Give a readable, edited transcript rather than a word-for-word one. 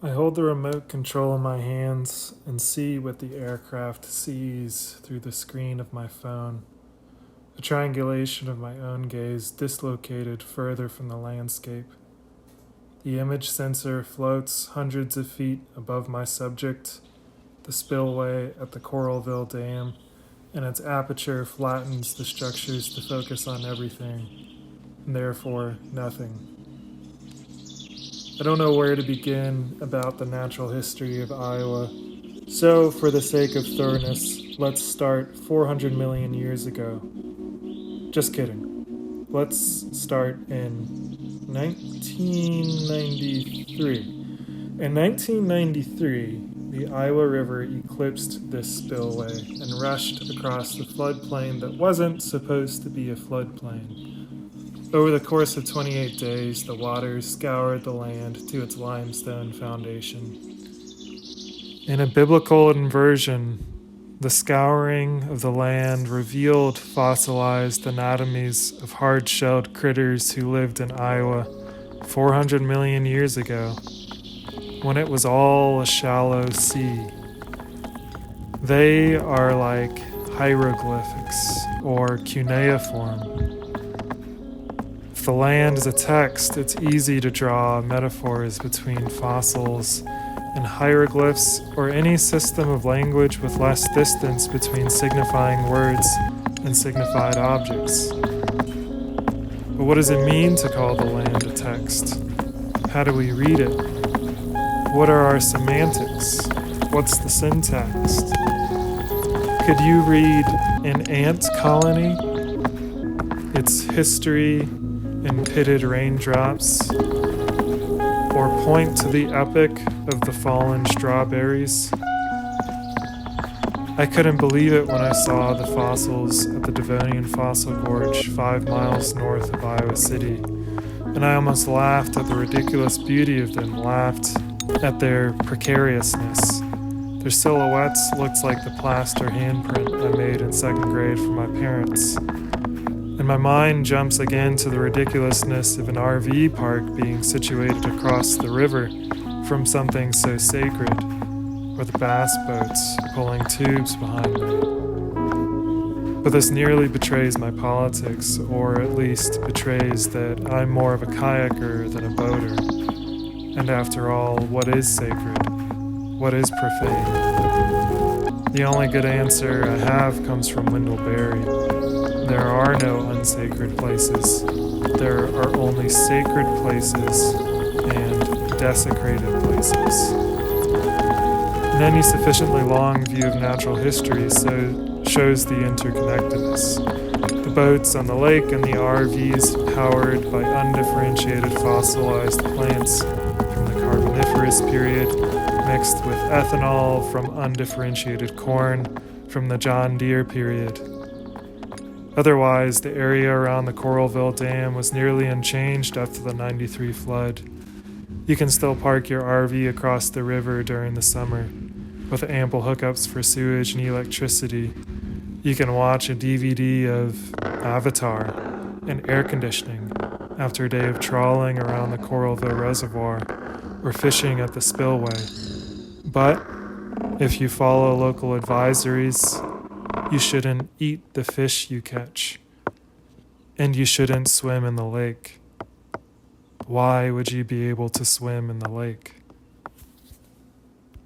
I hold the remote control in my hands and see what the aircraft sees through the screen of my phone, a triangulation of my own gaze dislocated further from the landscape. The image sensor floats hundreds of feet above my subject, the spillway at the Coralville Dam, and its aperture flattens the structures to focus on everything, and therefore nothing. I don't know where to begin about the natural history of Iowa, so for the sake of thoroughness, let's start 400 million years ago. Just kidding. Let's start in 1993. In 1993, the Iowa River eclipsed this spillway and rushed across the floodplain that wasn't supposed to be a floodplain. Over the course of 28 days, the waters scoured the land to its limestone foundation. In a biblical inversion, the scouring of the land revealed fossilized anatomies of hard-shelled critters who lived in Iowa 400 million years ago, when it was all a shallow sea. They are like hieroglyphics or cuneiform. If the land is a text, it's easy to draw metaphors between fossils and hieroglyphs or any system of language with less distance between signifying words and signified objects. But what does it mean to call the land a text? How do we read it? What are our semantics? What's the syntax? Could you read an ant colony, its history in pitted raindrops, or point to the epic of the fallen strawberries? I couldn't believe it when I saw the fossils at the Devonian Fossil Gorge 5 miles north of Iowa City, and I almost laughed at the ridiculous beauty of them, laughed at their precariousness. Their silhouettes looked like the plaster handprint I made in 2nd grade for my parents. And my mind jumps again to the ridiculousness of an RV park being situated across the river from something so sacred, or the bass boats pulling tubes behind me. But this nearly betrays my politics, or at least betrays that I'm more of a kayaker than a boater. And after all, what is sacred? What is profane? The only good answer I have comes from Wendell Berry. There are no unsacred places. There are only sacred places and desecrated places. And any sufficiently long view of natural history shows the interconnectedness. The boats on the lake and the RVs powered by undifferentiated fossilized plants from the Carboniferous period, mixed with ethanol from undifferentiated corn from the John Deere period. Otherwise, the area around the Coralville Dam was nearly unchanged after the '93 flood. You can still park your RV across the river during the summer, with ample hookups for sewage and electricity. You can watch a DVD of Avatar and air conditioning after a day of trawling around the Coralville Reservoir or fishing at the Spillway. But if you follow local advisories, you shouldn't eat the fish you catch, and you shouldn't swim in the lake. Why would you be able to swim in the lake?